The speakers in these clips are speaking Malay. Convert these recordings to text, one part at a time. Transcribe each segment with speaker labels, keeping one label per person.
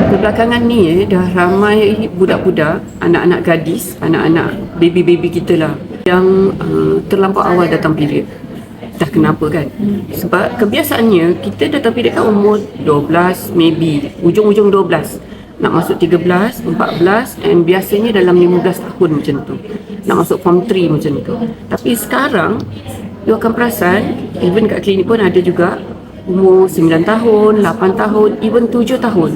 Speaker 1: Kebelakangan ni dah ramai budak-budak, anak-anak gadis, anak-anak baby-baby kita lah yang terlampau awal datang period. Dah kenapa kan? Sebab kebiasaannya kita datang period kan umur 12, maybe ujung-ujung 12, nak masuk 13, 14, and biasanya dalam 15 tahun macam tu, nak masuk form 3 macam tu. Tapi sekarang you akan perasan, even kat klinik pun ada juga umur 9 tahun, 8 tahun, even 7 tahun.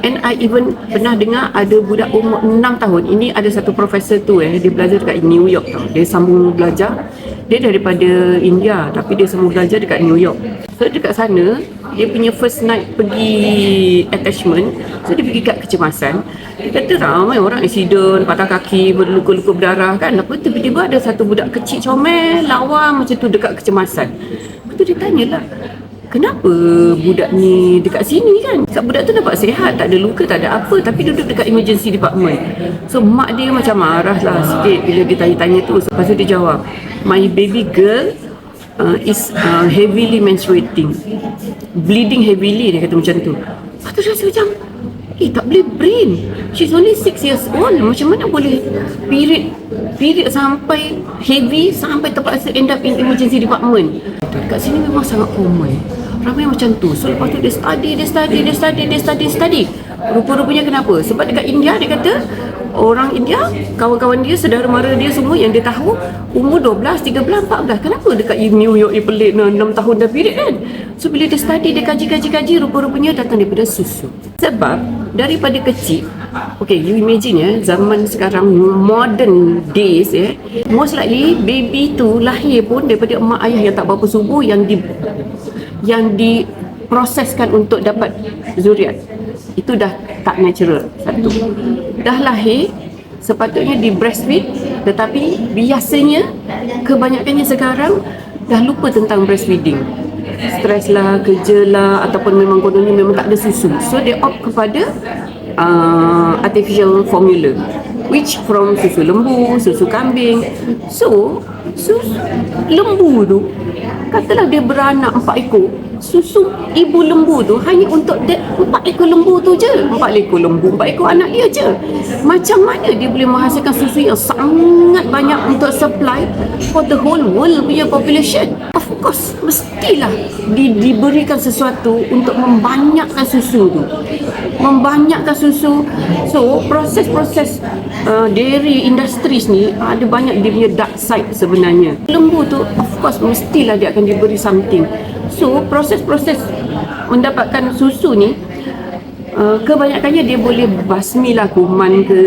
Speaker 1: And I even pernah dengar ada budak umur 6 tahun. Ini ada satu profesor tu dia belajar dekat New York tau. Dia sambung belajar. Dia daripada India tapi dia sambung belajar dekat New York. So dekat sana, dia punya first night pergi attachment. So dia pergi kat kecemasan. Dia kata ramai orang accident, patah kaki, berluka-luka berdarah kan. Lepas tu tiba-tiba ada satu budak kecil comel, lawa macam tu dekat kecemasan. Lepas tu dia tanyalah, kenapa budak ni dekat sini kan? Sebab budak tu dapat sihat, tak ada luka, tak ada apa, tapi duduk dekat emergency department. So mak dia macam marah lah sikit bila dia tanya-tanya tu. Lepas tu dia jawab, my baby girl is heavily menstruating, bleeding heavily, dia kata macam tu. Lepas tu dia rasa macam, tak boleh brain, she's only 6 years old, macam mana boleh period sampai heavy, sampai terpaksa end up in emergency department. Kat sini memang sangat common, ramai macam tu. So lepas tu dia study. Rupa-rupanya kenapa? Sebab dekat India dia kata orang India, kawan-kawan dia, saudara mara dia semua yang dia tahu umur 12, 13, 14. Kenapa dekat New York pelik 6 tahun dah period kan? So bila dia study, dia kaji, rupa-rupanya datang daripada susu. Sebab daripada kecil, okay, you imagine zaman sekarang, modern days most likely baby tu lahir pun daripada emak ayah yang tak berapa subur, yang diproseskan untuk dapat zuriat. Itu dah tak natural. Satu, dah lahir sepatutnya di breastfeed, tetapi biasanya kebanyakannya sekarang dah lupa tentang breastfeeding. Stres lah, kerja lah, ataupun memang kononnya memang tak ada susu. So they opt kepada artificial formula, which from susu lembu, susu kambing. So susu lembu tu, katalah dia beranak 4 ekor, susu ibu lembu tu hanya untuk 4 ekor lembu tu je. 4 ekor lembu, 4 ekor anak dia je. Macam mana dia boleh menghasilkan susu yang sangat banyak untuk supply for the whole world punya population? Of course, mestilah diberikan sesuatu untuk membanyakkan susu tu. Membanyakkan susu. So, proses-proses dairy industries ni ada banyak dia punya dark side sebenarnya. Lembu tu, of course, mestilah dia akan diberi something. So, proses-proses mendapatkan susu ni, kebanyakannya dia boleh basmi lah kuman ke,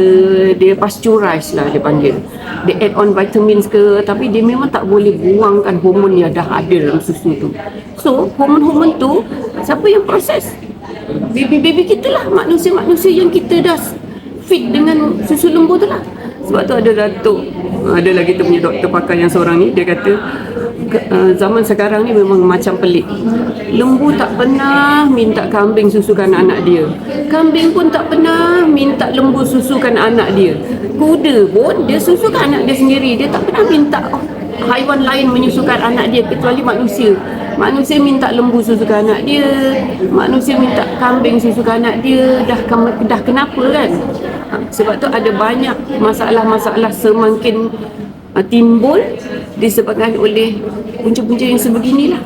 Speaker 1: dia pasteurize lah dia panggil, dia add on vitamins ke, tapi dia memang tak boleh buangkan hormon yang dah ada dalam susu tu. So hormon-hormon tu siapa yang proses? Baby-baby kita lah, manusia-manusia yang kita dah feed dengan susu lembu tu lah. Sebab tu ada lagi kita punya doktor pakar yang seorang ni, dia kata zaman sekarang ni memang macam pelik. Lembu tak pernah minta kambing susukan anak dia, kambing pun tak pernah minta lembu susukan anak dia, kuda pun dia susukan anak dia sendiri. Dia tak pernah minta haiwan lain menyusukan anak dia, kecuali manusia. Manusia minta lembu susukan anak dia, manusia minta kambing susukan anak dia. Dah kenapa kan? Sebab tu ada banyak masalah-masalah semakin timbul disebabkan oleh punca-punca yang sebeginilah.